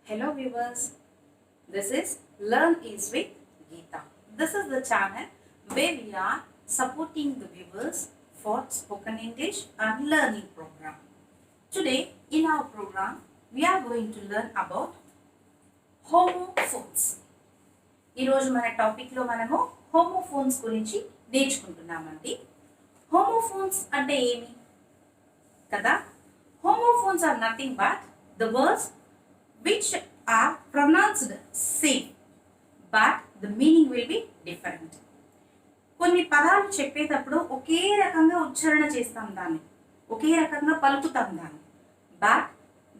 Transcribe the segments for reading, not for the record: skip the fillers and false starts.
Hello viewers, this is Learn Is with Geeta. This is the channel where we are supporting the viewers for spoken English and learning program. Today in our program we are going to learn about homophones. ఈ రోజు మన topic లో మనము homophones గురించి నేర్చుకుంటున్నామండి. Homophones అంటే ఏమి కదా? Homophones are nothing but the words which are pronounced same but the meaning will be different. కొన్ని పదాలు చెప్పేటప్పుడు ఒకే రకంగా ఉచ్చారణ చేస్తాం, దాన్ని ఒకే రకంగా పలుకుతాం దాన్ని, బట్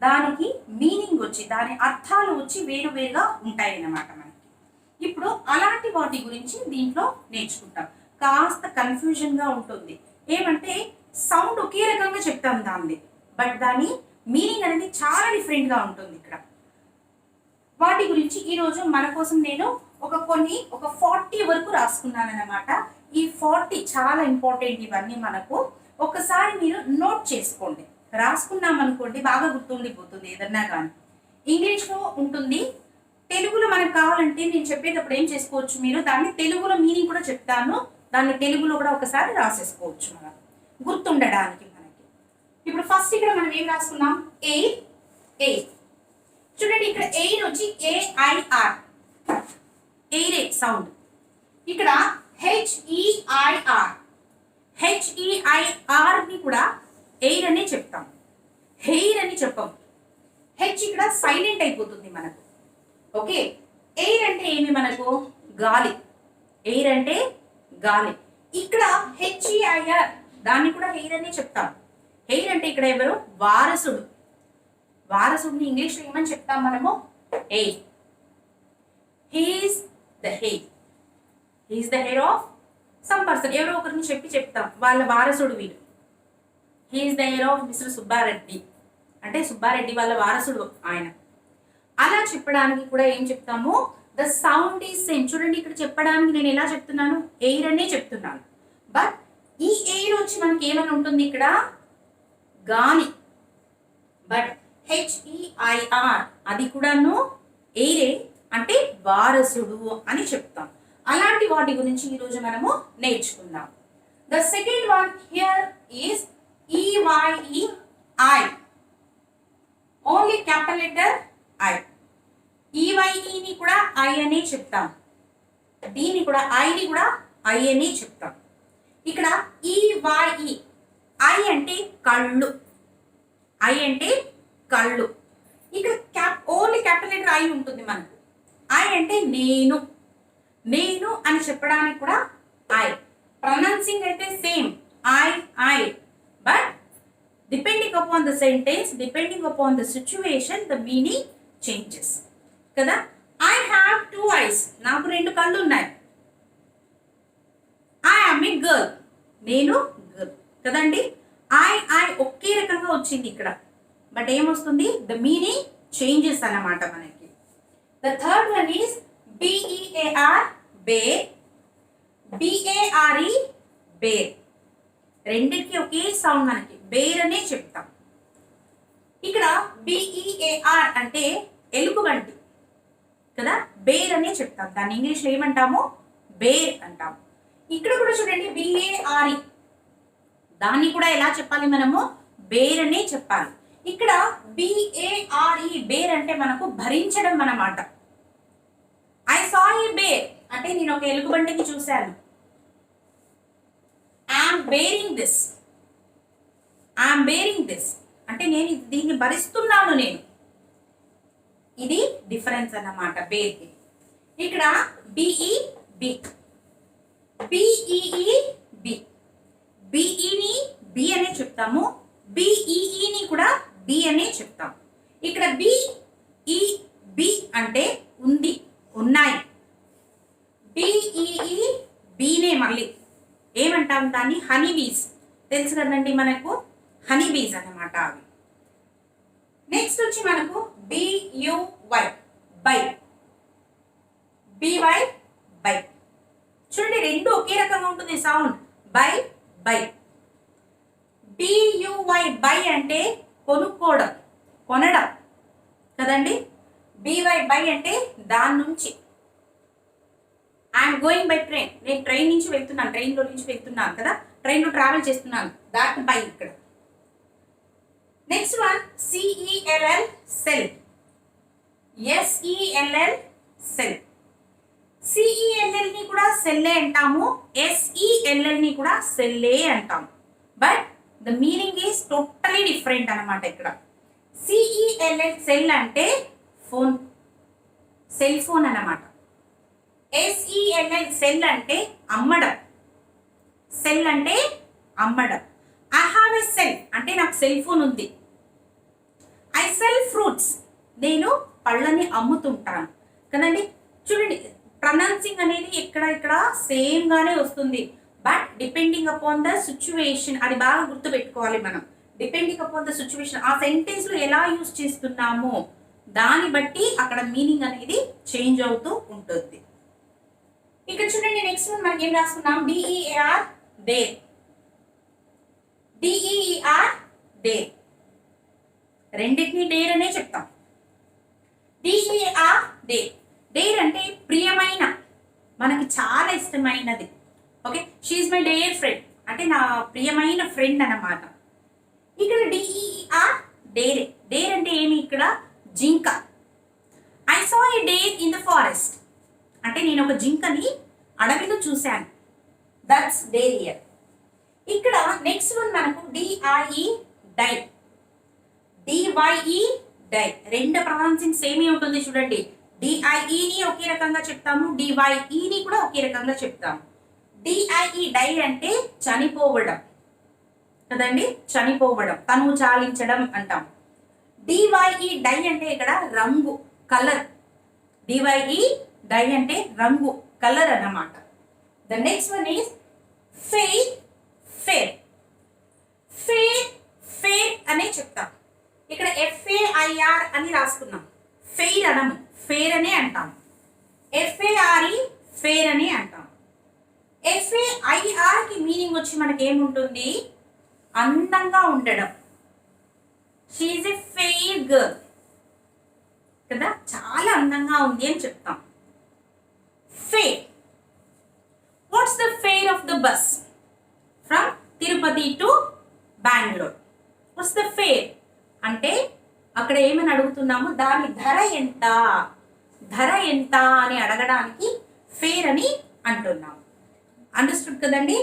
దానికి మీనింగ్ వచ్చి దాని అర్థాలు వచ్చి వేరువేరుగా ఉంటాయి అన్నమాట మనకి. ఇప్పుడు అలాంటి వాటి గురించి దీంట్లో నేర్చుకుంటాం. కాస్త కన్ఫ్యూజన్గా ఉంటుంది. ఏమంటే సౌండ్ ఒకే రకంగా చెప్తాం దాన్ని, బట్ దాని మీనింగ్ అనేది చాలా డిఫరెంట్గా ఉంటుంది. ఇక్కడ వాటి గురించి ఈరోజు మన కోసం నేను ఒక 40 వరకు రాసుకున్నాను అన్నమాట. ఈ 40 చాలా ఇంపార్టెంట్. ఇవన్నీ మనకు ఒకసారి మీరు నోట్ చేసుకోండి. రాసుకున్నాం అనుకోండి, బాగా గుర్తుండిపోతుంది ఏదన్నా కానీ. ఇంగ్లీష్లో ఉంటుంది, తెలుగులో మనకు కావాలంటే నేను చెప్పేటప్పుడు ఏం చేసుకోవచ్చు, మీరు దాన్ని తెలుగులో మీనింగ్ కూడా చెప్తాను, దాన్ని తెలుగులో కూడా ఒకసారి రాసేసుకోవచ్చు మనం గుర్తుండడానికి మనకి. ఇప్పుడు ఫస్ట్ ఇక్కడ మనం ఏం రాసుకున్నాం, ఏ. చూడండి, ఇక్కడ ఎయిర్ వచ్చి ఏఐఆర్, ఎయిరే సౌండ్. ఇక్కడ హెచ్ఈఐఆర్ ని కూడా ఎయిర్ అనే చెప్తాం, హెయిర్ అని చెప్పం. హెచ్ ఇక్కడ సైలెంట్ అయిపోతుంది మనకు. ఓకే, ఎయిర్ అంటే ఏమి మనకు, గాలి. ఎయిర్ అంటే గాలి. ఇక్కడ హెచ్ఈఐఆర్ దాన్ని కూడా హెయిర్ అనే చెప్తాం. హెయిర్ అంటే ఇక్కడ ఎవరు, వారసుడు. వారసుడిని ఇంగ్లీష్లో ఏమని చెప్తాం మనము, heir. He's the heir, he's the heir of some person. ఎవరో ఒకరిని చెప్తాం, వాళ్ళ వారసుడు వీడు. He's the heir of mister Subbareddy అంటే సుబ్బారెడ్డి వాళ్ళ వారసుడు ఆయన. అలా చెప్పడానికి కూడా ఏం చెప్తాము, ద సౌండ్ ఈజ్ సేమ్. చూడండి, ఇక్కడ చెప్పడానికి నేను ఎలా చెప్తున్నాను, ఎయిర్ అనే చెప్తున్నాను, బట్ ఈ ఎయిర్ వచ్చి మనకి ఏమని ఉంటుంది ఇక్కడ, గాలి. బట్ హెచ్ఈఐఆర్ అది కూడాను ఎయిరే, అంటే వారసుడు అని చెప్తాం. అలాంటి వాటి గురించి ఈరోజు మనము నేర్చుకుందాం. The second one here is E Y E I, only capital letter I. ఈవైఈని కూడా ఐ అనే చెప్తాం, దీన్ని కూడా ఐని కూడా ఐ అనే చెప్తాం. ఇక్కడ ఈవైఈ, ఐ అంటే కళ్ళు, ఐ అంటే కళ్ళు. ఇక్కడ ఓన్లీ క్యాపిటల్ లెటర్ ఐ ఉంటుంది మనకు. ఐ అంటే నేను, నేను అని చెప్పడానికి కూడా ఐ. ప్రొనౌన్సింగ్ అయితే same, I, but depending upon the sentence, depending upon the situation, the meaning changes కదా. ఐ హ్యావ్ 2 eyes, నాకు 2 కళ్ళు ఉన్నాయి. ఐ యామ్ ఏ గర్ల్, నేను గర్ల్ కదండి. ఐ ఒకే రకంగా వచ్చింది ఇక్కడ, బట్ ఏమొస్తుంది, ద మీనింగ్ చేంజెస్ అన్నమాట మనకి. The third one is B E A R, bear. B A R E, bear. రెండిటికి ఒకే సౌండ్ మనకి, బేర్ అనే చెప్తాం. ఇక్కడ బిఈఏఆర్ అంటే ఎలుగుబంటి కదా, బేర్ అనే చెప్తాం. దాన్ని ఇంగ్లీష్లో ఏమంటాము, బేర్ అంటాం. ఇక్కడ కూడా చూడండి, బిఏఆర్ఈ, దాన్ని కూడా ఎలా చెప్పాలి మనము, బేర్ అనే చెప్పాలి. ఇక్కడ బిఏఆర్ఈ, బేర్ అంటే మనకు భరించడం అన్నమాట. ఐ సా ఏ బేర్ అంటే నేను ఒక ఎలుగుబంటిని చూశాను. ఐఎమ్ బేరింగ్ దిస్ అంటే నేను దీన్ని భరిస్తున్నాను నేను. ఇది డిఫరెన్స్ అన్నమాట బేర్కి. ఇక్కడ BE, B, BEE, B. బిఈని B అనే చెప్తాము, బిఈఈని కూడా బి అనే చెప్తాం. ఇక్కడ బిఈ, బి అంటే ఉంది, ఉన్నాయి. బిఈఈ, బీనే మళ్ళీ ఏమంటాం దాన్ని, హనీ బీస్. తెలుసు కదండి మనకు, హనీ బీస్ అన్నమాట అవి. నెక్స్ట్ వచ్చి మనకు బియువై, బై. By, by. చూడండి, రెండు ఒకే రకంగా ఉంటుంది సౌండ్, బై. బియువై, బై అంటే కొనుక్కోవడం, కొనడం కదండి. బై అంటే దాని నుంచి. ఐఎమ్ గోయింగ్ బై ట్రైన్, నేను ట్రైన్ నుంచి వెళ్తున్నాను, ట్రైన్లో నుంచి వెళ్తున్నాను కదా, ట్రైన్లో ట్రావెల్ చేస్తున్నాను, దాట్ బై ఇక్కడ. Next one C E L L cell, S E L L cell. సిఈఎల్ఎల్ ని కూడా సెల్లే అంటాము, ఎస్ఈఎల్ఎల్ ని కూడా సెల్లే అంటాము, but the meaning is totally different అనమాట. ఇక్కడ సిఈఎల్ఎల్ సెల్ అంటే ఫోన్, సెల్ ఫోన్ అన్నమాట. ఎస్ఈఎల్ఎల్ సెల్ అంటే అమ్మడం, సెల్ అంటే అమ్మడం. ఐ హ్యావ్ ఎ సెల్ అంటే నాకు సెల్ ఫోన్ ఉంది. ఐ సెల్ ఫ్రూట్స్, నేను పళ్ళని అమ్ముతుంటాను కదండి. చూడండి, ప్రొనౌన్సింగ్ అనేది ఇక్కడ సేమ్ గానే వస్తుంది, but depending upon the situation, అది బాగా గుర్తుపెట్టుకోవాలి మనం. డిపెండింగ్ అపాన్ ద సిచ్యువేషన్, ఆ సెంటెన్స్ లో ఎలా యూజ్ చేస్తున్నామో దాన్ని బట్టి అక్కడ మీనింగ్ అనేది చేంజ్ అవుతూ ఉంటుంది. ఇక్కడ చూడండి, నెక్స్ట్ వన్ మనకి ఏం రాసుకున్నాం, డిఈఆర్ డే, డిఈఆర్ డే, రెండింటిని డేర్ అనే చెప్తాం. డిఈఆర్ డే, డేర్ అంటే ప్రియమైన, మనకి చాలా ఇష్టమైనది. Okay, she's my dear friend అంటే నా ప్రియమైన ఫ్రెండ్ అన్నమాట. ఇక్కడ డిఈఆర్ డేర్, డేర్ అంటే ఏమి, ఇక్కడ జింక. I saw a dare in the forest అంటే నేను ఒక జింకని అడవిలో చూశాను, దట్స్ డేర్ హియర్. ఇక్కడ నెక్స్ట్ వన్ మనకు డిఐఈ డై, డివైఈ డై, రెండు ప్రొనౌన్సింగ్ సేమ్ ఉంటుంది చూడండి. డిఐఈని ఒకే రకంగా చెప్తాము, డివైఈని కూడా ఒకే రకంగా చెప్తాము. డిఐఈ డై అంటే చనిపోవడం కదండి, చనిపోవడం, తను చాలించడం అంటాం. డివైఈ డై అంటే ఇక్కడ రంగు, కలర్. డివైఈ డై అంటే రంగు, కలర్ అన్నమాట. The next one is fair, fair. Fair, fair అనే చెప్తాం. ఇక్కడ FAIR అని రాసుకున్నాం, ఫెయిర్ అనము, ఫేర్ అనే అంటాం. FARE ఫేర్ అని అంటాం. FAIR కి మీనింగ్ వచ్చి మనకి ఏముంటుంది, అందంగా ఉండడం. She is a fair girl కదా, చాలా అందంగా ఉంది అని చెప్తాం. Fair, what's the fair of the bus from Tirupati to Bengaluru? What's the fair అంటే అక్కడ ఏమని అడుగుతున్నాము, దాని ధర ఎంత, ధర ఎంత అని అడగడానికి ఫేర్ అని అంటున్నాము. అండర్స్టూడ్ కదండి,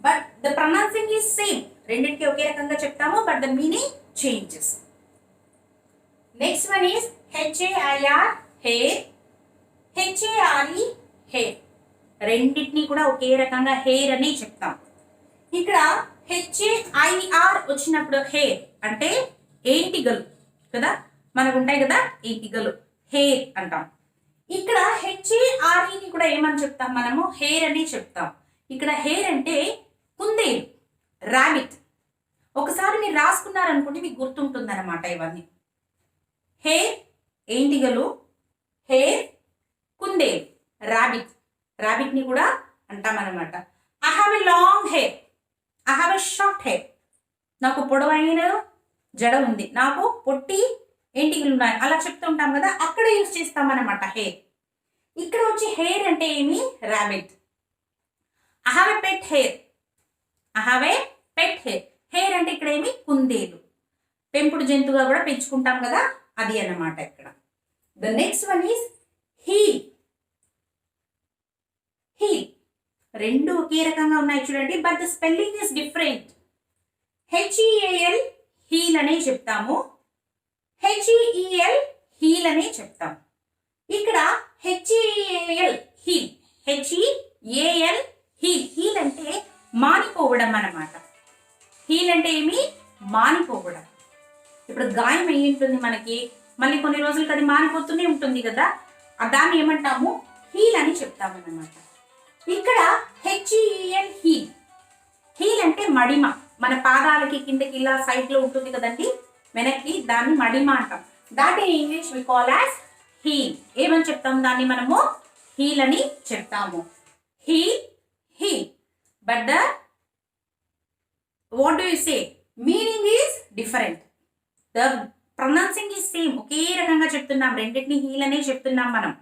but the pronouncing is same, రెండింటికి ఒకే రకంగా చెప్తాము, but the meaning changes. Next one is HAIR hair, HARE hair, రెండింటిని కూడా ఒకే రకంగా హెయిర్ అని చెప్తాం. ఇక్కడ HAIR వచ్చినప్పుడు హెయిర్ అంటే ఏంటిగలు కదా, మనకు ఉంటాయి కదా ఏంటిగలు, హెయిర్ అంటాం. ఇక్కడ HAREని కూడా ఏమని చెప్తాం మనము, హెయిర్ అని చెప్తాం. ఇక్కడ హెయిర్ అంటే కుందేలు, రాబిట్. ఒకసారి మీరు రాసుకున్నారనుకుంటే మీకు గుర్తుంటుంది అనమాట ఇవన్నీ. హెయిర్ ఏంటిగలు, హెయిర్ కుందేలు, రాబిట్, రాబిట్ని కూడా అంటాం అనమాట. I have a long hair, I have a short hair, నాకు పొడవైన జడ ఉంది, నాకు పొట్టి ఏంటికలు ఉన్నాయి, అలా చెప్తూ ఉంటాం కదా, అక్కడ యూజ్ చేస్తాం అనమాట హెయిర్. ఇక్కడ వచ్చి హెయిర్ అంటే ఏమి, rabbit. I have a pet hair, I have a pet hair, hair అంటే ఇక్కడ ఏమి, కుందేలు, పెంపుడు జంతువుగా కూడా పెంచుకుంటాం కదా, అది అన్నమాట ఇక్కడ. The next one is heal, heal, రెండు ఒకే రకంగా ఉన్నాయి చూడండి, but the spelling is different. HEAL heal అనే చెప్తాము, HEEL హీల్ అనే చెప్తాము. ఇక్కడ HEAL heal, HEAL heal, heal అంటే మానిపోవడం అన్నమాట. హీల్ అంటే ఏమి, మానిపోవడం. ఇప్పుడు గాయం అయ్యి ఉంటుంది మనకి, మళ్ళీ కొన్ని రోజులకి అది మానిపోతూనే ఉంటుంది కదా, దాన్ని ఏమంటాము, హీల్ అని చెప్తామన్నమాట. ఇక్కడ HEEL హీల్, హీల్ అంటే మడిమ, మన పాదాలకి కిందకి ఇలా సైడ్ లో ఉంటుంది కదండి వెనక్కి, దాన్ని మడిమ అంటాం. That in English we call as heel. ఏమని చెప్తాం దాన్ని మనము, హీల్ అని చెప్తాము. Heel, heel, but the what do you say, meaning is different. The pronouncing is same, ఒకే రకంగా చెప్తున్నాం, రెండింటిని హీల్ అనే చెప్తున్నాం మనం.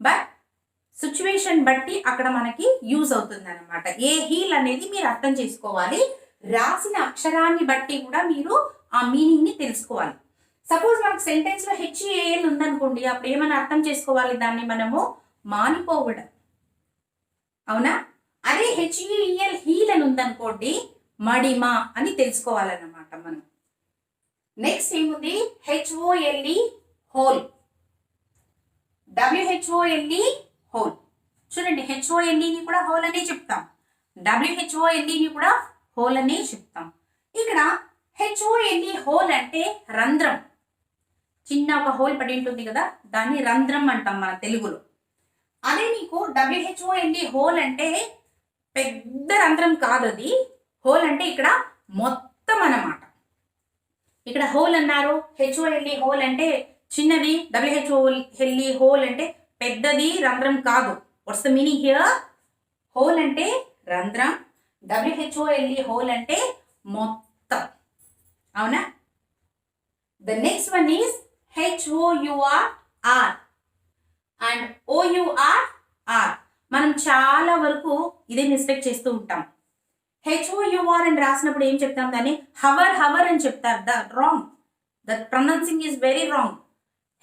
బట్ సిచ్యువేషన్ బట్టి అక్కడ మనకి యూజ్ అవుతుంది అనమాట. ఏ హీల్ అనేది మీరు అర్థం చేసుకోవాలి. రాసిన అక్షరాన్ని బట్టి కూడా మీరు ఆ మీనింగ్ ని తెలుసుకోవాలి. సపోజ్ మనకు సెంటెన్స్ లో హెచ్ఏఎల్ ఉందనుకోండి, అప్పుడు ఏమైనా అర్థం చేసుకోవాలి, దాన్ని మనము మానిపోవడం, అవునా? అదే హెచ్ఈఎల్ హీల్ అని ఉందనుకోండి, మడిమా అని తెలుసుకోవాలన్నమాట మనం. నెక్స్ట్ ఏముంది? H O L E hole, W H O L E hole. చూడండి, హెచ్ఓఎల్ఈని కూడా హోల్ అనే చెప్తాం, డబ్ల్యూహెచ్ఓఎల్ఈని కూడా హోల్ అనే చెప్తాం. ఇక్కడ హెచ్ఓఎల్ఈ హోల్ అంటే రంధ్రం, చిన్న ఒక హోల్ పడి ఉంటుంది కదా, దాన్ని రంధ్రం అంటాం మన తెలుగులో. అదే మీకు డబ్ల్యూహెచ్ఓఎల్ఈ హోల్ అంటే పెద్ద రంధ్రం కాదు, అది హోల్ అంటే ఇక్కడ మొత్తం అన్నమాట. ఇక్కడ హోల్ అన్నారు, హెచ్ఓఎల్ఈ హోల్ అంటే చిన్నది, డబ్ల్యూహెచ్ఓఎల్ఈ హోల్ అంటే పెద్దది, రంధ్రం కాదు. What's the meaning here? Hole అంటే రంధ్రం, డబ్ల్యూహెచ్ఓఎల్ఈ హోల్ అంటే మొత్తం, అవునా? The next one is H O U R and O U R. మనం చాలా వరకు ఇదే మిస్టేక్ చేస్తూ ఉంటాం. హెచ్ఓయుఆర్ అని రాసినప్పుడు ఏం చెప్తాం, దాన్ని హవర్ అని చెప్తారు. Wrong, that pronouncing is very wrong.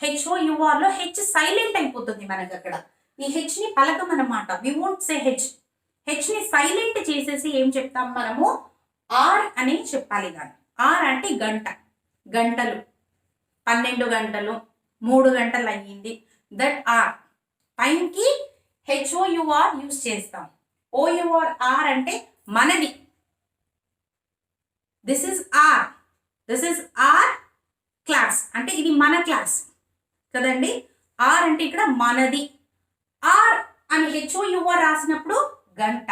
H O U R లో హెచ్ సైలెంట్ అయిపోతుంది మనకి అక్కడ. ఈ హెచ్ ని పలకం అన్నమాట. We won't say H. H ని సైలెంట్ చేసేసి ఏం చెప్తాం మనము? ఆర్ అని చెప్పాలి. దాన్ని ఆర్ అంటే గంట, గంటలు, 12 గంటలు, 3 గంటలు అయ్యింది, దట్ ఆర్. టైంకి హెచ్ఓయుఆర్ యూజ్ చేస్తాం. ఓయుఆర్ అంటే మనది. దిస్ ఇస్ ఆర్ క్లాస్ అంటే ఇది మన క్లాస్ కదండి. ఆర్ అంటే ఇక్కడ మనది. ఆర్ అని హెచ్ఓయుఆర్ రాసినప్పుడు గంట,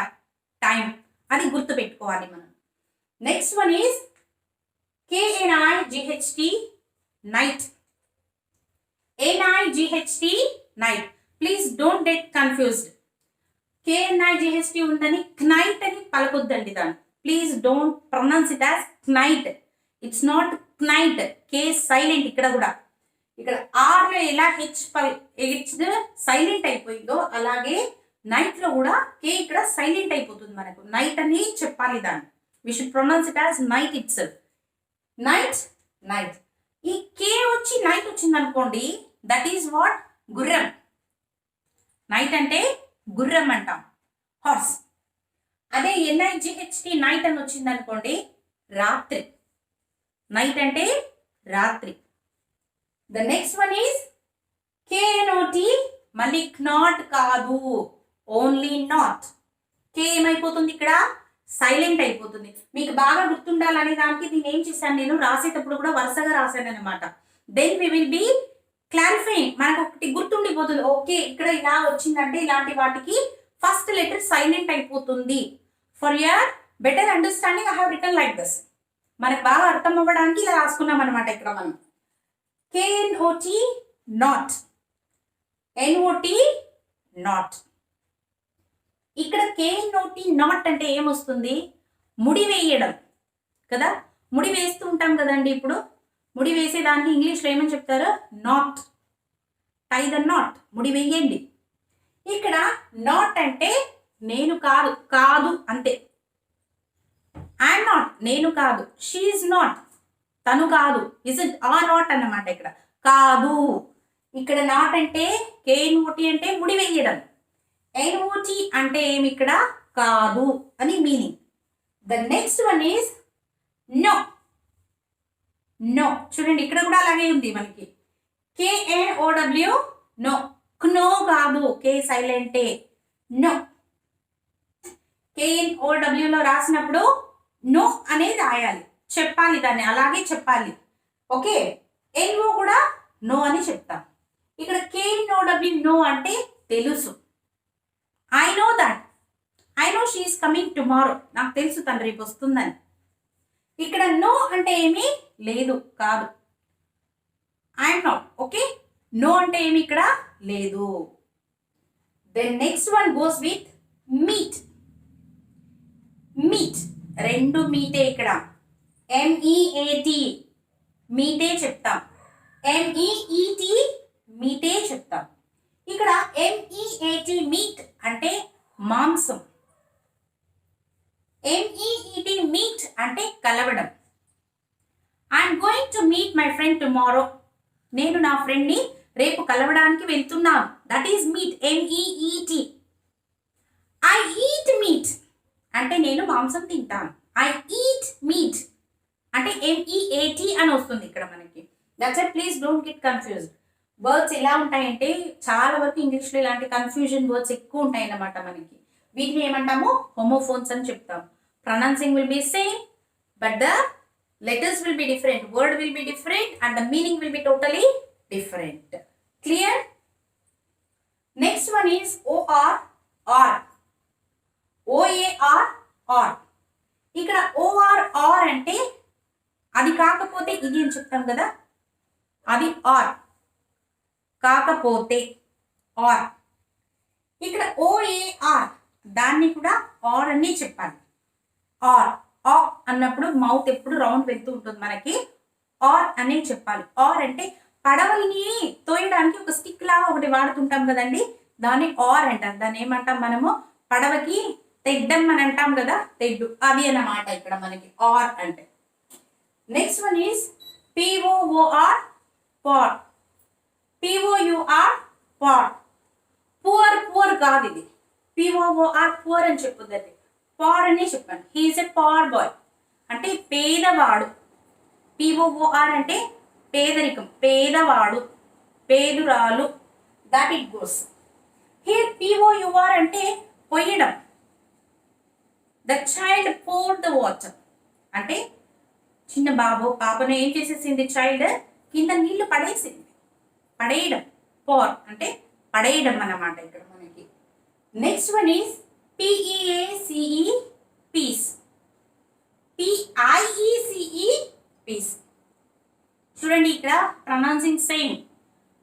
టైం, అది గుర్తు పెట్టుకోవాలి మనం. Next one is KNIGHT knight. NIGHT night. Please don't get confused. KNIGHT ఉందని knite అని పలకొద్దండి దాన్ని. Please don't pronounce it as knite. It's not knite. K silent ఇక్కడ కూడా. ఇక్కడ ఆర్ లో ఎలా హెచ్ సైలెంట్ అయిపోయిందో అలాగే నైట్ లో కూడా కే ఇక్కడ సైలెంట్ అయిపోతుంది మనకు. నైట్ అని చెప్పాలి దాన్ని. We should pronounce it as night itself. Night. ఈ కే వచ్చి నైట్ వచ్చింది అనుకోండి, దట్ ఈస్ వాట్? గుర్రం. నైట్ అంటే గుర్రం అంటాం, హార్స్. అదే NIGHT నైట్ అని వచ్చింది అనుకోండి, రాత్రి. నైట్ అంటే రాత్రి. The next one is KNOT. మళ్ళీ నాట్ కాదు, ఓన్లీ నాట్. కే ఏమైపోతుంది ఇక్కడ? సైలెంట్ అయిపోతుంది. మీకు బాగా గుర్తుండాలనే దానికి దీన్ని ఏం చేశాను, నేను రాసేటప్పుడు కూడా వరుసగా రాశాను అనమాట. Then we will be clarifying. మనకు ఒకటి గుర్తుండిపోతుంది, ఓకే ఇక్కడ ఇలా వచ్చిందంటే ఇలాంటి వాటికి ఫస్ట్ లెటర్ సైలెంట్ అయిపోతుంది. For your better understanding I have written like this. మనకు బాగా అర్థం అవ్వడానికి ఇలా రాసుకున్నాం అనమాట. ఇక్కడ మనం KNOT నాట్, NOT నాట్. ఇక్కడ KNOT నాట్ అంటే ఏమొస్తుంది? ముడి వేయడం కదా. ముడి వేస్తూ ఉంటాం కదండి. ఇప్పుడు ముడి వేసేదాన్ని ఇంగ్లీష్లో ఏమని చెప్తారు? నాట్. టై ద నాట్, ముడి వేయండి. ఇక్కడ నాట్ అంటే నేను కాదు, కాదు అంతే. ఐఎమ్ నాట్, నేను కాదు. షీ ఈజ్ నాట్, తను కాదు. ఇస్ ఇట్ ఆర్ నాట్ అన్నమాట. ఇక్కడ కాదు. ఇక్కడ నాట్ అంటే KNOT అంటే ముడి వేయడం. NOT అంటే ఏమి? ఇక్కడ కాదు అని meaning. The next one is know. No. చూడండి ఇక్కడ కూడా అలాగే ఉంది మనకి. KNOW no. నో కాదు, కే సైలెంటే. నో. KNOW లో రాసినప్పుడు నో అనేది రాయాలి, చెప్పాలి, దాన్ని అలాగే చెప్పాలి. ఓకే. NO కూడా నో అని చెప్తాం. ఇక్కడ KNOW నో అంటే తెలుసు. I know that. I know she is coming tomorrow. నాకు తెలుసు తను రేపు వస్తుందని. ఇక్కడ నో అంటే ఏమీ లేదు, కాదు. I'm not. ఓకే. నో అంటే ఏమి? ఇక్కడ లేదు. Then next one goes with meet. Meet. రెండు మీటే ఇక్కడ. MEAT. మీటే చెప్తాం. MEET మీటే చెప్తాం. ఇక్కడ MEAT మీట్ అంటే మాంసం. MEET మీట్ అంటే కలవడం. I'm going to meet my friend tomorrow. నేను నా ఫ్రెండ్ని రేపు కలవడానికి వెళ్తున్నాను. That is meet. MEET. I eat meat అంటే నేను మాంసం తింటాను. ఐ ఈట్ మీట్ అంటే MEAT అని వస్తుంది ఇక్కడ మనకి. That's it. Please don't get confused. Words ఎలా ఉంటాయంటే చాలా వరకు ఇంగ్లీష్లో ఇలాంటి కన్ఫ్యూజన్ వర్డ్స్ ఎక్కువ ఉంటాయి అన్నమాట మనకి. వీటిని ఏమంటాము? హోమోఫోన్స్ అని చెప్తాం. Pronouncing will be same but the letters will be different, word will be different and the meaning will be totally different. Clear? Next one is OR, or. OAR, or. ఇక్కడ OR, or అంటే అది కాకపోతే ఇది అని చెప్తాం కదా, అది or. కాకపోతే or. ఇక్కడ OAR దాన్ని కూడా or అని చెప్పాలి. or అన్నప్పుడు మౌత్ ఎప్పుడు రౌండ్ వెళ్తూ ఉంటుంది మనకి. ఆర్ అనే చెప్పాలి. ఆర్ అంటే పడవల్ని తోయడానికి ఒక స్టిక్ లాగా ఒకటి వాడుతుంటాం కదండి, దాన్ని ఆర్ అంటారు. దాన్ని ఏమంటాం మనము? పడవకి తెడ్డం అని అంటాం కదా, తెడ్డు, అది అన్నమాట ఇక్కడ మనకి ఆర్ అంటే. నెక్స్ట్ వన్ ఈస్ POOR, పాట్. POUR, పాట్. పువర్ కాదు ఇది. POOR పువర్ అని చెప్పొద్దండి, పార్ అనే చెప్పండి. హీఈస్ ఎ పార్ బాయ్ అంటే పేదవాడు. POOR అంటే పేదరికం, పేదవాడు, పేదురాలు, that it goes. Here POUR అంటే పొయ్యడం. The child poured the water అంటే చిన్న పాపను ఏం చేసేసింది చైల్డ్? కింద నీళ్లు పడేసింది. పడేయడం. పోర్ అంటే పడేయడం అన్నమాట ఇక్కడ మనకి. Next one is PEACE, peace. PIECE, piece. చూడండి ఇక్కడ pronouncing same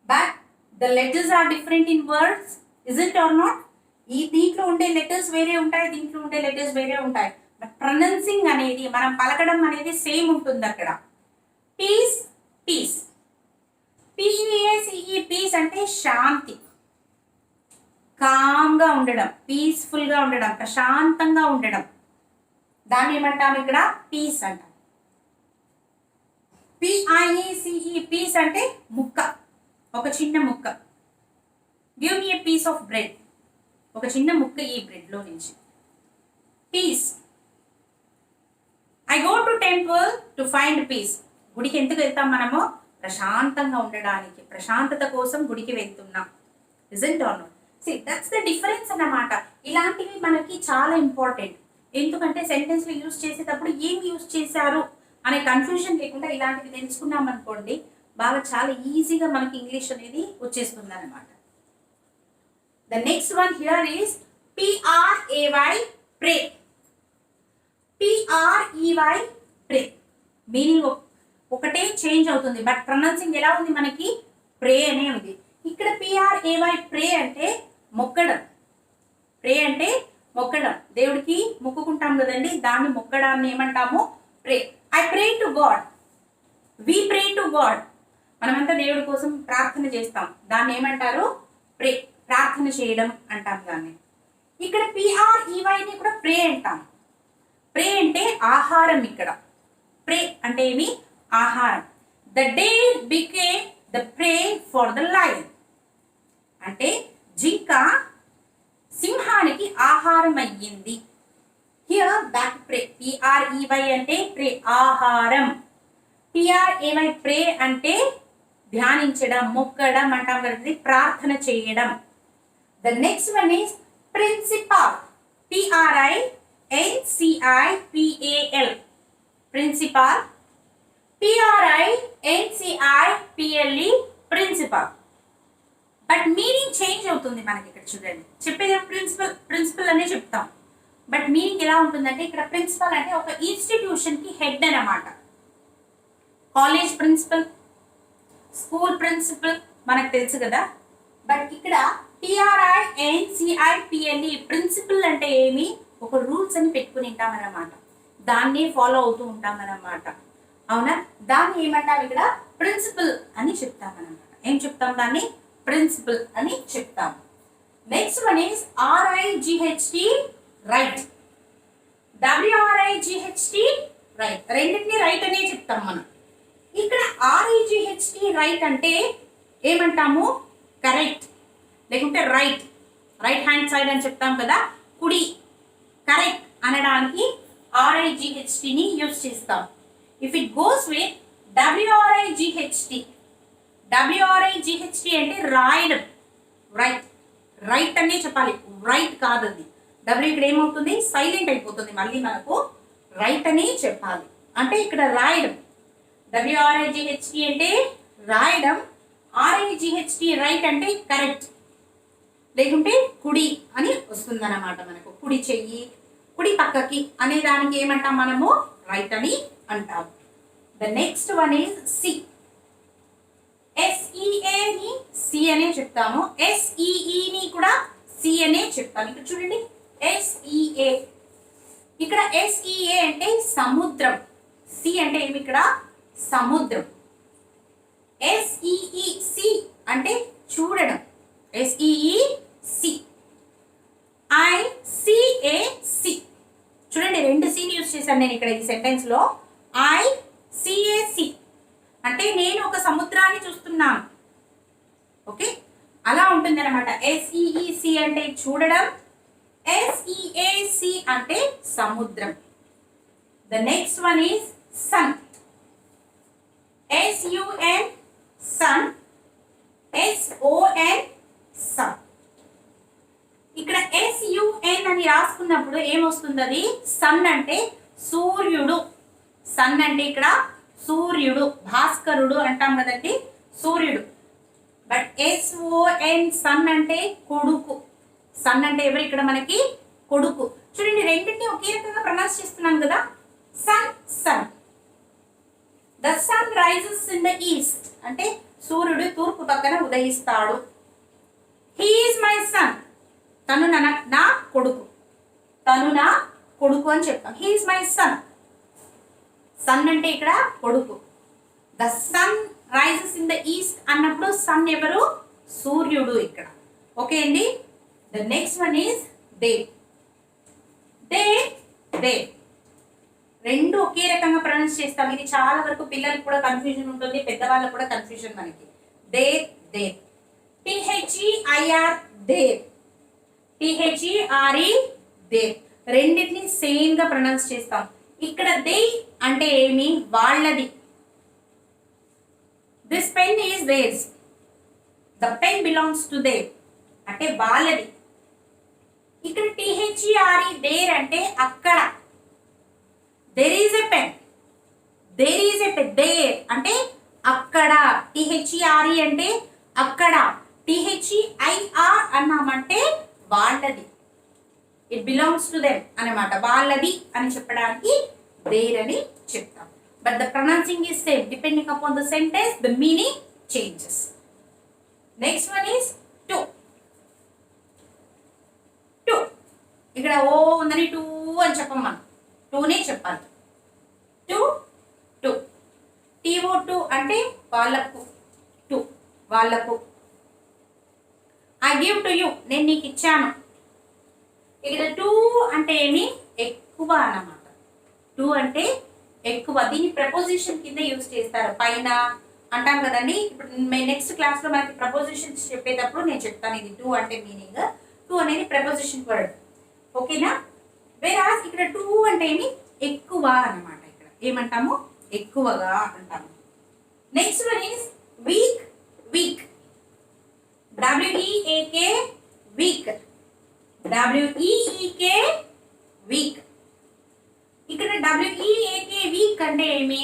but the letters are different in words. Is it or not? ఈ దీంట్లో ఉండే లెటర్స్ వేరే ఉంటాయి, దీంట్లో ఉండే లెటర్స్ వేరే ఉంటాయి, బట్ ప్రొనౌన్సింగ్ అనేది మనం పలకడం అనేది సేమ్ ఉంటుంది అక్కడ. Piece, piece. PEACE, పీస్ అంటే శాంతి, కామ్గా ఉండడం, పీస్ఫుల్గా ఉండడం, ప్రశాంతంగా ఉండడం, దాన్ని ఏమంటాం ఇక్కడ? పీస్ అంటాం. PIECE, పీస్ అంటే ముక్క, ఒక చిన్న ముక్క. Give me a piece of bread, ఒక చిన్న ముక్క ఈ బ్రెడ్లో నుంచి. Peace. I go to temple to find peace. గుడికి ఎందుకు వెళ్తాం మనము? ప్రశాంతంగా ఉండడానికి, ప్రశాంతత కోసం గుడికి వెళ్తున్నాం. Isn't or not? See, that's the difference అన్నమాట. ఇలాంటివి మనకి చాలా ఇంపార్టెంట్. ఎందుకంటే సెంటెన్స్లో యూజ్ చేసేటప్పుడు ఏం యూజ్ చేశారు అనే కన్ఫ్యూజన్ లేకుండా ఇలాంటివి తెలుసుకున్నాం అనుకోండి, బాగా చాలా ఈజీగా మనకి ఇంగ్లీష్ అనేది వచ్చేస్తుంది అనమాట. The next one here is PRAY, pray. PREY, pray. Meaning ఒకటే చేంజ్ అవుతుంది బట్ ప్రొనౌన్సింగ్ ఎలా ఉంది మనకి? ప్రే అనే ఉంది. ఇక్కడ PRAY, ప్రే అంటే మొక్కడం. ప్రే అంటే మొక్కడం, దేవుడికి మొక్కుకుంటాం కదండి, దాన్ని మొక్కడాన్ని ఏమంటాము? Pray. I pray to God, we pray to God. మనమంతా దేవుడి కోసం ప్రార్థన చేస్తాం, దాన్ని ఏమంటారు? ప్రే. ప్రార్థన చేయడం అంటాం దాన్ని. ఇక్కడ PREYని కూడా ప్రే అంటాం. ప్రే అంటే ఆహారం. ఇక్కడ ప్రే అంటే ఏమి? ఆహారం. The day became the pray for the lion అంటే జింక సింహానికి ఆహారం అయ్యింది. Here that pray. PREY అంటే ప్రే, ఆహారం. PRAY, ప్రే అంటే ధ్యానించడం, మొక్కడం అంటాం కదా, ప్రార్థన చేయడం. The next one is principal. PRINCIPAL, principal. PRINCIPLE, principal. But meaning change అవుతుంది మనకి. ఇక్కడ చూడండి, చెప్పేది ప్రిన్సిపల్ అనే చెప్తాం, బట్ మీనింగ్ ఎలా ఉంటుందంటే ఇక్కడ ప్రిన్సిపల్ అంటే ఒక ఇన్స్టిట్యూషన్కి హెడ్ అన్నమాట. కాలేజ్ ప్రిన్సిపల్, స్కూల్ ప్రిన్సిపల్ మనకు తెలుసు కదా. బట్ ఇక్కడ PRINCIPLE, ప్రిన్సిపల్ అంటే ఏమి? ఒక రూల్స్ అని పెట్టుకుని ఉంటామన్నమాట, దాన్నే ఫాలో అవుతూ ఉంటామన్నమాట. ఆ అవునా? దాన్ని ఏమంటాం ఇక్కడ ప్రిన్సిపల్ అని చెప్తాం అనమాట. ఏం చెప్తాం? దాన్ని ప్రిన్సిపల్ అని చెప్తాం. Next one is RIGHT right, WRIGHT right, రెండింటిని రైట్ అనే చెప్తాం మనం. ఇక్కడ RIGHT రైట్ అంటే ఏమంటాము? కరెక్ట్, లేకుంటే రైట్, రైట్ హ్యాండ్ సైడ్ అని చెప్తాం కదా, కుడి, కరెక్ట్ అనడానికి RIGHT ని యూజ్ చేస్తాం. If it goes with WRIGHT అంటే రాయడం, రైట్, రైట్ అనే చెప్పాలి, రైట్ కాదు అది. డబ్ల్యూ ఇక్కడ ఏమవుతుంది? సైలెంట్ అయిపోతుంది, మళ్ళీ మనకు రైట్ అని చెప్పాలి. అంటే ఇక్కడ రాయడం, WRIGHT అంటే రాయడం, RIGHT రైట్ అంటే కరెక్ట్, లేకుంటే కుడి అని వస్తుంది అన్నమాట. మనకు కుడి చెయ్యి, కుడి పక్కకి అనే దానికి ఏమంటాం మనము? రైట్ అని అంటాం. The next one is sea. SEA ని సి అనే చెప్తాము, SEE ని కూడా సి అనే చెప్తాము. ఇక్కడ చూడండి, SEA, ఇక్కడ SEA అంటే సముద్రం, సి అంటే ఏమి? ఇక్కడ సముద్రం. SEE సి అంటే చూడడం, SEE సి. ICAC, చూడండి రెండు సీని యూజ్ చేశాను నేను ఇక్కడ ఈ సెంటెన్స్ లో. ICAC అంటే నేను ఒక సముద్రాన్ని చూస్తున్నాను. ఓకే, అలా ఉంటుంది అనమాట. SEEC అంటే చూడడం, SEAC అంటే సముద్రం. The next one is sun. SUN sun, SON son. ఇక్కడ SUN అని రాసుకున్నప్పుడు ఏమొస్తుంది? అది సన్ అంటే సూర్యుడు. సన్ అంటే ఇక్కడ సూర్యుడు, భాస్కరుడు అంటాం కదండి, సూర్యుడు. బట్ SON సన్ అంటే కొడుకు. సన్ అంటే ఎవరు? ఇక్కడ మనకి కొడుకు. చూడండి రెండింటిని ఒకే రకంగా ప్రొనౌన్స్ చేస్తున్నాం కదా, sun sun. The sun rises in the east అంటే సూర్యుడు తూర్పు పక్కన ఉదయిస్తాడు. హీ ఈజ్ మై సన్, తను నా కొడుకు, తను నా కొడుకు అని చెప్తాం. He is my son. Son అంటే ఇక్కడ కొడుకు. The sun rises in the east అన్నప్పుడు సన్ ఎవరు? సూర్యుడు ఇక్కడ. ఓకే అండి. The next one is their. Their there రెండు ఒకే రకంగా ప్రొనౌన్స్ చేస్తాం. ఇది చాలా వరకు పిల్లలకు కూడా కన్ఫ్యూజన్ ఉంటుంది, పెద్దవాళ్ళకు కూడా కన్ఫ్యూజన్ మనకి. Day day, THEIR day, THERE they, రెండింటిని సేమ్ గా ప్రొనౌన్స్ చేస్తాం. ఇక్కడ దే అంటే ఏమి? వాళ్ళది. This pen is there's, the pen belongs to they అంటే వాళ్ళది. ఇక్కడ THERE దేర్ అంటే అక్కడ. There is a pen, there is a pen, there అంటే అక్కడ. THERE అంటే అక్కడ, THEIR అన్నామంటే వాళ్ళది, ఇట్ బిలాంగ్స్ టు దెమ్ అన్నమాట. వాళ్ళది అని చెప్పడానికి దేర్ అని చెప్తాం. But the pronouncing is same, depending upon the sentence the meaning changes. Next one is to. To ఇక్కడ ఓ ఉందని టూ అని చెప్పం మనం, టూనే చెప్పాలి. టు టు, TO2 అంటే వాళ్ళకు, టు వాళ్ళకు. I give to you నేను నీకు ఇచ్చాను. ఇక్కడ టూ అంటే ఏమి? ఎక్కువ అన్నమాట. టూ అంటే ఎక్కువ. దీన్ని ప్రపోజిషన్ కింద యూజ్ చేస్తారు, పైన అంటాం కదండి. ఇప్పుడు నెక్స్ట్ క్లాస్ లో మనకి ప్రపోజిషన్స్ చెప్పేటప్పుడు నేను చెప్తాను ఇది టూ అంటే మీనింగ్. టూ అనేది ప్రపోజిషన్ వర్డ్, ఓకేనా? వేరాస్ ఇక్కడ టూ అంటే ఏమి? ఎక్కువ అన్నమాట. ఇక్కడ ఏమంటాము? ఎక్కువగా అంటాము. Next one is week. Week, WEAK week, WEEK week. ఇక్కడ WEAK వీక్ అంటే ఏమి?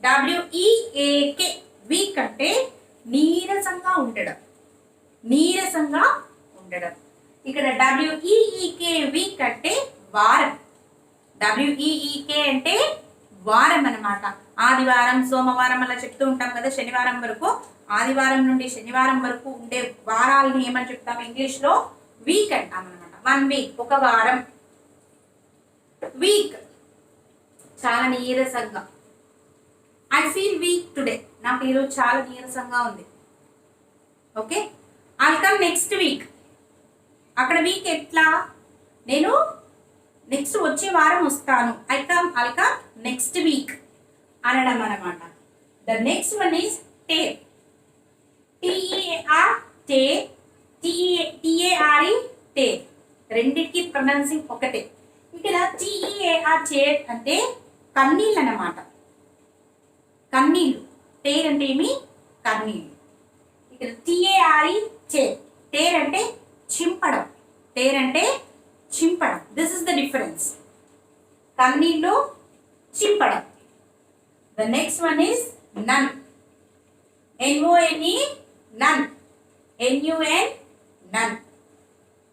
WEAK వీక్ అంటే నీరసంగా ఉండడం, నీరసంగా ఉండడం. ఇక్కడ WEEK వీక్ అంటే వారం. WEEK అంటే వారం అన్నమాట. ఆదివారం, సోమవారం అలా చెప్తూ ఉంటాం కదా, శనివారం వరకు. ఆదివారం నుండి శనివారం వరకు ఉండే వారాలను ఏమని చెప్తాం ఇంగ్లీష్ లో? వీక్ అంటాం అనమాట. 1 వీక్, ఒక వారం. వీక్ చాలా నీరసంగా. ఐ ఫీల్ వీక్ టుడే, నాకు ఈరోజు చాలా నీరసంగా ఉంది. Okay, I'll come next week. అక్కడ వీక్ ఎట్లా, నేను నెక్స్ట్ వచ్చే వారం వస్తాను. ఐల్ కమ్ నెక్స్ట్ వీక్ అనడం అనమాట. The next one is tear. TEAR tear, TEARE tear. రెండింటికి ప్రొనౌన్సింగ్ ఒకటే. ఇక్కడ TEAR టేర్ అంటే కన్నీళ్ళు అన్నమాట. కన్నీళ్ళు. టేర్ అంటే ఏమి, కన్నీళ్ళు. ఇక్కడ TARE టేర్. టేర్ అంటే చింపడం. టేర్ అంటే చింపడం. This is the difference. కన్నీళ్ళు, చింపడం. The next one is nun. NONE none. NUN nun.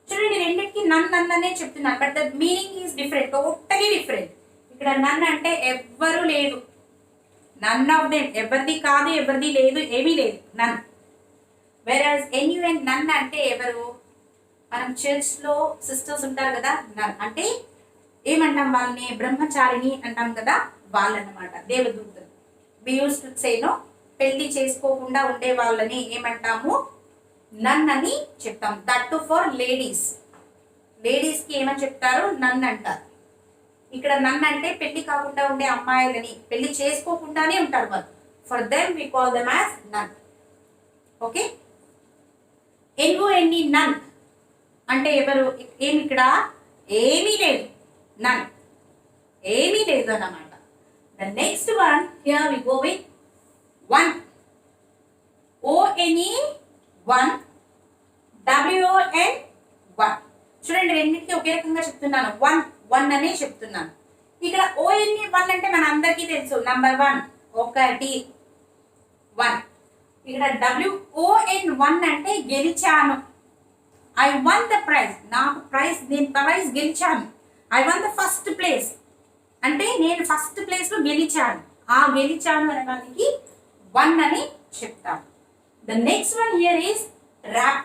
చూడండి, రెండింటికి నన్ అనే చెప్తున్నారు, but the meaning is different, totally different. ఇక్కడ నన్ అంటే ఎవ్వరు లేదు, నన్ ఆఫ్ దెమ్, ఎవరిది కాదు, ఎవరిది లేదు, ఏమీ లేదు, నన్. వెరాజ్ NUN నన్ అంటే ఎవరు, మనం చర్చ్లో సిస్టర్స్ ఉంటారు కదా, నన్ అంటే ఏమంటాం వాళ్ళని, బ్రహ్మచారిణి అంటాం కదా, వాళ్ళన్నమాట, దేవదూతలు. వి యూస్ టు సే నో, పెళ్లి చేసుకోకుండా ఉండే వాళ్ళని ఏమంటాము, నన్ అని చెప్తాం. That to for ladies. లేడీస్కి ఏమని చెప్తారు, నన్ అంటారు. ఇక్కడ నన్ అంటే పెళ్లి కాకుండా ఉండే అమ్మాయిలని, పెళ్లి చేసుకోకుండానే ఉంటారు వాళ్ళు. For them we call them as nun. Okay, NONE none అంటే ఎవరు, ఏమి ఇక్కడ ఏమీ లేదు, నన్, ఏమీ లేదు అన్నమాట. The next one, here we go with one. ONE one, WON won. చూడండి, రెండింటికి ఒకే రకంగా చెప్తున్నాను, వన్ వన్ అనే చెప్తున్నాను. ఇక్కడ ONE వన్ అంటే మన అందరికీ తెలుసు, నంబర్ 1, ఒకటి, 1. ఇక్కడ WON వన్ అంటే గెలిచాను. ఐ వన్ ద ప్రైజ్, నాకు ప్రైజ్, నేను ప్రైజ్ గెలిచాను. I one the first place అంటే నేను ఫస్ట్ ప్లేస్లో గెలిచాను. ఆ గెలిచాను అనడానికి వన్ అని చెప్తాను. The next one here is wrap.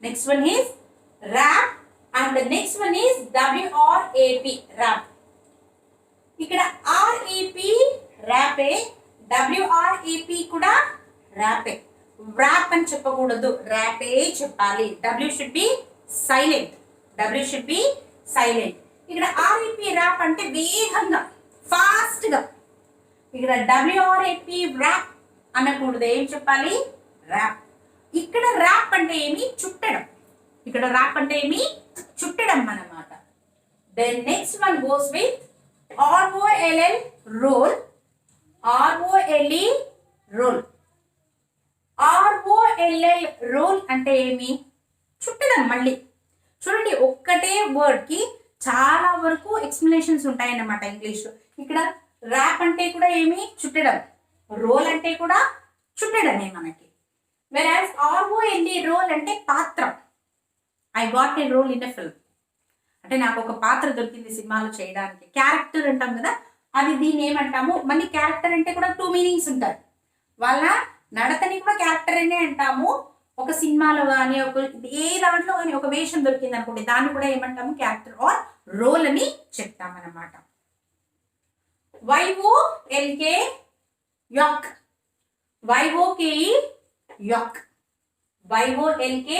Next one is rap and the next one is WRAP wrap. ఇక్కడ REP ర్యాపే, WRAP కూడా ర్యాపే. ర్యాప్ అని చెప్పకూడదు, ర్యాపే చెప్పాలి. W should be silent. W should be silent. ఇక్కడ REP ర్యాప్ అంటే వేగంగా, ఫాస్ట్గా. ఇక్కడ WRAP ర్యాప్ అనకూడదు, ఏం చెప్పాలి, ర్యాప్. ఇక్కడ ర్యాప్ అంటే ఏమి, చుట్టడం. ఇక్కడ ర్యాప్ అంటే ఏమి, చుట్టడం అన్నమాట. Then next one goes with ROLL roll. ROLE role. ROLL roll అంటే ఏమి, చుట్టడం. మళ్ళీ చూడండి, ఒక్కటే వర్డ్కి చాలా వరకు ఎక్స్ప్లెనేషన్స్ ఉంటాయన్నమాట ఇంగ్లీష్లో. ఇక్కడ ర్యాప్ అంటే కూడా ఏమి, చుట్టడం. రోల్ అంటే కూడా చుట్టడమే మనకి. వెరాజ్ ROLE రోల్ అంటే పాత్ర. I got a role in a film అంటే నాకు ఒక పాత్ర దొరికింది సినిమాలో చేయడానికి. క్యారెక్టర్ అంటాం కదా, అది దీన్ని ఏమంటాము. మళ్ళీ క్యారెక్టర్ అంటే కూడా 2 మీనింగ్స్ ఉంటాయి. వాళ్ళ నడతని కూడా క్యారెక్టర్ అనే అంటాము. ఒక సినిమాలో కానీ, ఒక ఏ దాంట్లో కానీ ఒక వేషం దొరికింది అనుకోండి, దాన్ని కూడా ఏమంటాము, క్యారెక్టర్ ఆర్ రోల్ అని చెప్తామన్నమాట. YOLK యాక్. YOKE యాక్. YOLK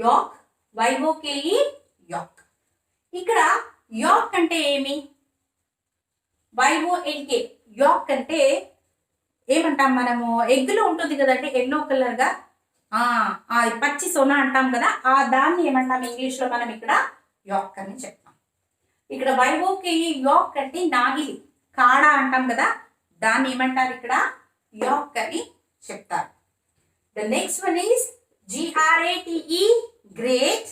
యాక్. YOKE యాక్. ఇక్కడ యాక్ అంటే ఏమి, YOLK యాక్ అంటే ఏమంటాం మనము, ఎగ్గులో ఉంటుంది కదంటే ఎల్లో కలర్గా, పచ్చి సొన అంటాం కదా, ఆ దాన్ని ఏమంటాం ఇంగ్లీష్లో మనం ఇక్కడ యాక్ అని చెప్తాం. ఇక్కడ YOKE యాక్ అంటే నాగిలి, కాడ అంటాం కదా, దాన్ని ఏమంటారు ఇక్కడ యాక్ అని చెప్తారు. The next one is GRATE grate.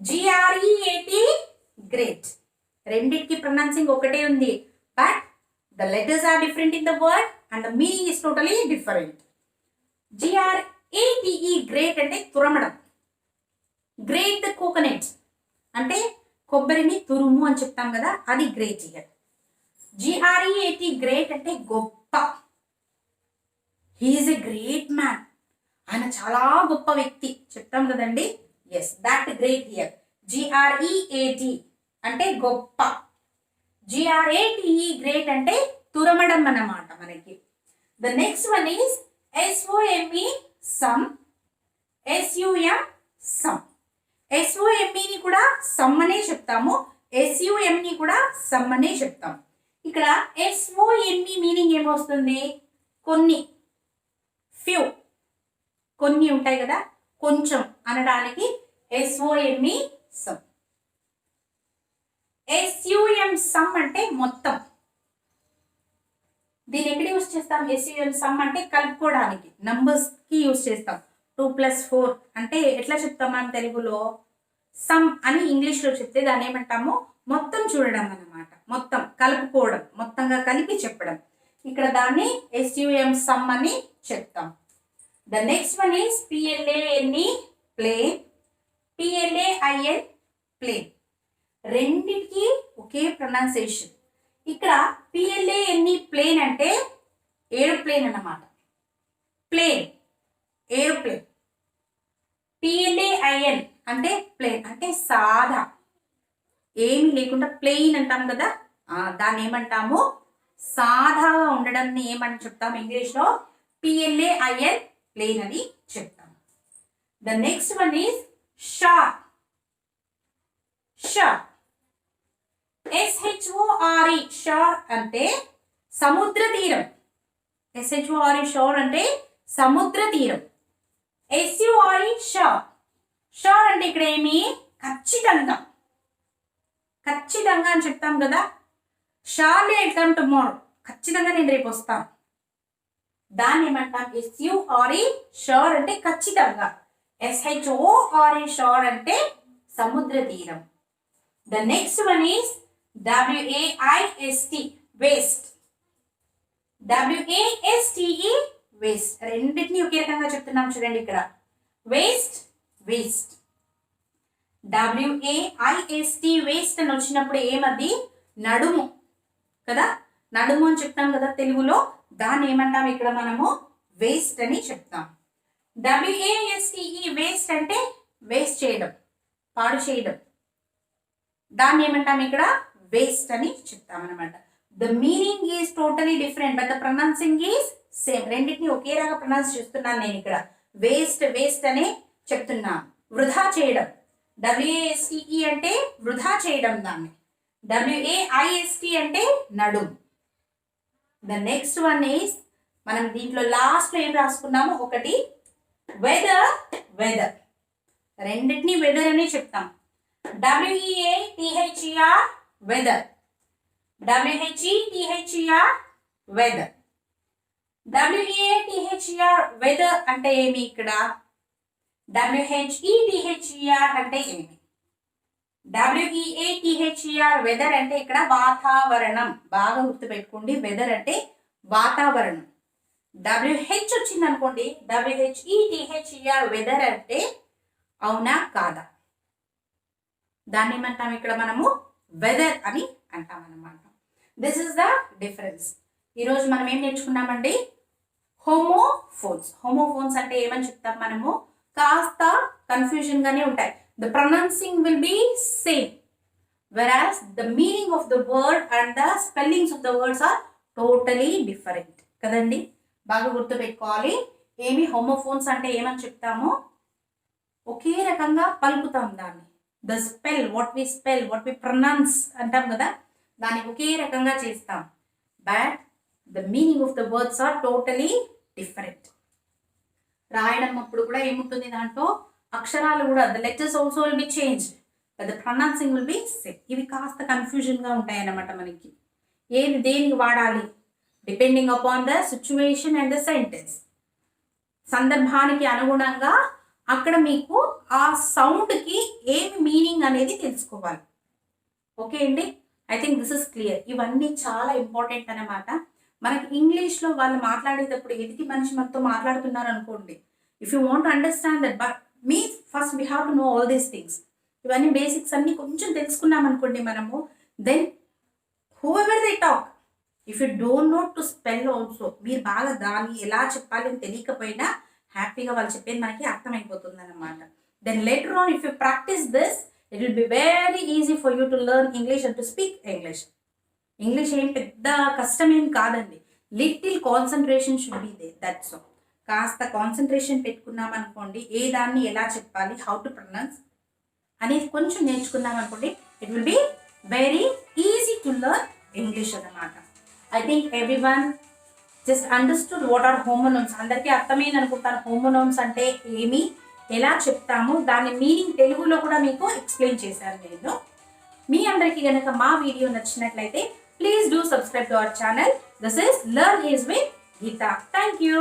GREAT great. రెండింటికి ప్రొనౌన్సింగ్ ఒకటే ఉంది, but the letters are different in the word and the meaning is totally different. GRATE grate అంటే తురమడం. గ్రేట్ ద కోకోనట్ అంటే కొబ్బరిని తురుము అని చెప్తాం కదా, అది గ్రేట్. ఇయర్ GREAT గ్రేట్ అంటే గొప్ప. హీఈస్ ఎ గ్రేట్ మ్యాన్, ఆయన చాలా గొప్ప వ్యక్తి చెప్తాం కదండి. Yes, that great here. GREAT అంటే గొప్ప. GRATE గ్రేట్ అంటే తురమడం అన్నమాట మనకి. The next one is SOME sum, SUM sum. SOME ని కూడా సమ్ అనే చెప్తాము, SUM ని కూడా సమ్ అనే చెప్తాం. ఇక్కడ SOME మీనింగ్ ఏమొస్తుంది? కొన్ని, ఫ్యూ, కొన్ని ఉంటాయి కదా, కొంచెం అనడానికి SOME సమ్. SUM సమ్ అంటే మొత్తం. దీన్ని ఎక్కడ యూజ్ చేస్తాం? SUM సమ్ అంటే కలుపుకోవడానికి, నంబర్స్ కి యూజ్ చేస్తాం. 2 + 4 అంటే ఎట్లా చెప్తాం మనం తెలుగులో? సమ్ అని ఇంగ్లీష్లో చెప్తే దాన్ని ఏమంటాము? మొత్తం చూడడం అన్నమాట, మొత్తం కలుపుకోవడం, మొత్తంగా కలిపి చెప్పడం. ఇక్కడ దాన్ని SUM సమ్ అని చెప్తాం. The next one is PLANE plane, PLAIN plain. రెండిటికి ఒకే ప్రొనౌన్సియేషన్. ఇక్కడ PLANE ప్లేన్ అంటే ఏరోప్లేన్ అన్నమాట, ప్లేన్, ఏరోప్లేన్. PLAIN అంటే ప్లేన్, అంటే సాదా, ఏమి లేకుండా ప్లెయిన్ అంటాం కదా, దాన్ని ఏమంటాము? సాదాగా ఉండడాన్ని ఏమని చెప్తాం ఇంగ్లీష్లో? PLAIN ప్లేన్ అని చెప్తాం. The next one is shore. Shore, SHORE shore అంటే సముద్ర తీరం. SHORE షోర్ అంటే సముద్ర తీరం. SURE షోర్, షోర్ అంటే ఇక్కడ ఏమి? ఖచ్చితంగా, ఖచ్చితంగా అని చెప్తాం కదా. షార్లీ ఐ కమ్ టుమారో, ఖచ్చితంగా నేను రేపు వస్తాను, దాన్ని ఏమంటాం? SURE షోర్ అంటే ఖచ్చితంగా. SHORE షోర్ అంటే సముద్ర తీరం. The next one is WAIST waste. WASTE waste. రెండింటినీ ఒకే రకంగా చెప్తున్నాం చూడండి ఇక్కడ. Waste, waste. WAIST వేస్ట్ అని వచ్చినప్పుడు ఏమది? నడుము కదా, నడుము అని చెప్తాం కదా తెలుగులో, దాన్ని ఏమంటాం ఇక్కడ మనము? వేస్ట్ అని చెప్తాం. WASTE వేస్ట్ అంటే వేస్ట్ చేయడం, పాడు చేయడం, దాన్ని ఏమంటాం ఇక్కడ? వేస్ట్ అని చెప్తాం అనమాట. The meaning is totally different but the pronouncing is same. రెండింటిని ఒకే రకంగా ప్రొనౌన్స్ చేస్తున్నాను నేను ఇక్కడ. వేస్ట్, వేస్ట్ అనే చెప్తున్నా. వృధా చేయడం, WASTE అంటే వృధా చేయడం దాన్ని. WAIST అంటే నడుం. ద నెక్స్ట్ వన్ ఈజ్, మనం దీంట్లో లాస్ట్లో ఏం రాసుకున్నాము? ఒకటి వెదర్, వెదర్. రెండింటినీ వెదర్ అనే చెప్తాం. WEATHER weather, WHETHER whether. WEATHER weather అంటే ఏమి? ఇక్కడ WHETHER అంటే ఏమి? WEATHER వెదర్ అంటే ఇక్కడ వాతావరణం. బాగా గుర్తుపెట్టుకోండి, వెదర్ అంటే వాతావరణం. WH వచ్చింది అనుకోండి, WHETHER వెదర్ అంటే అవునా కాదా, దాన్ని ఏమంటాం ఇక్కడ మనము? వెదర్ అని అంటాం అన్నమాట. This is the difference. ఈరోజు మనం ఏం నేర్చుకున్నామండి? హోమోఫోన్స్. హోమోఫోన్స్ అంటే ఏమని చెప్తాం మనము? కాస్త కన్ఫ్యూజన్ గానే ఉంటాయి. The pronouncing will be same, whereas the meaning of the word and the spellings of the words are totally different కదండి. బాగా గుర్తుపెట్టుకోవాలి. ఏమి హోమోఫోన్స్ అంటే ఏమని చెప్తాము? ఒకే రకంగా పలుకుతాం దాన్ని. The spell, what we spell, what we pronounce అంటాం కదా, దాన్ని ఒకే రకంగా చేస్తాం. But the meaning of the words are totally different. రాయడం అప్పుడు కూడా ఏముంటుంది దాంట్లో? అక్షరాలు కూడా the letters also will be change but the pronouncing will be same. ఇవి కాస్త కన్ఫ్యూజన్గా ఉంటాయి అన్నమాట మనకి. ఏది దేనికి వాడాలి? Depending upon the situation and the sentence. సందర్భానికి అనుగుణంగా అక్కడ మీకు ఆ సౌండ్కి ఏమి మీనింగ్ అనేది తెలుసుకోవాలి. ఓకే అండి, I think this is clear. ఇవన్నీ చాలా ఇంపార్టెంట్ అన్నమాట. మనకి ఇంగ్లీష్లో వాళ్ళు మాట్లాడేటప్పుడు ఎదుటి మనిషి మనతో మాట్లాడుతున్నారు అనుకోండి, if you want understand that but మీ first we have to know all these things. ఇవన్నీ బేసిక్స్ అన్ని కొంచెం తెలుసుకున్నాం అనుకోండి మనము, then whoever they talk, if you don't know to spell also, మీరు బాగా దాన్ని ఎలా చెప్పాలి అని తెలియకపోయినా హ్యాపీగా వాళ్ళు చెప్పేది మనకి అర్థమైపోతుంది అన్నమాట. Then later on if you practice this, it will be very easy for you to learn English and to speak English. English ఏం పెద్ద కష్టం ఏం కాదండి. Little concentration should be there, that's all. కాస్త కాన్సన్ట్రేషన్ పెట్టుకున్నాం అనుకోండి, ఏ దాన్ని ఎలా చెప్పాలి, హౌ టు ప్రొనౌన్స్ అనేది కొంచెం నేర్చుకున్నాం అనుకోండి, it will be very easy to learn English అన్నమాట. I think everyone just understood what are homonyms. అందరికీ అర్థమైంది అనుకుంటాను హోమోనోమ్స్ అంటే ఏమి, ఎలా చెప్తాము, దాని మీనింగ్ తెలుగులో కూడా మీకు ఎక్స్ప్లెయిన్ చేశాను నేను. మీ అందరికీ కనుక మా వీడియో నచ్చినట్లయితే please do subscribe to our channel. This is learn ease with Geetha. Thank you.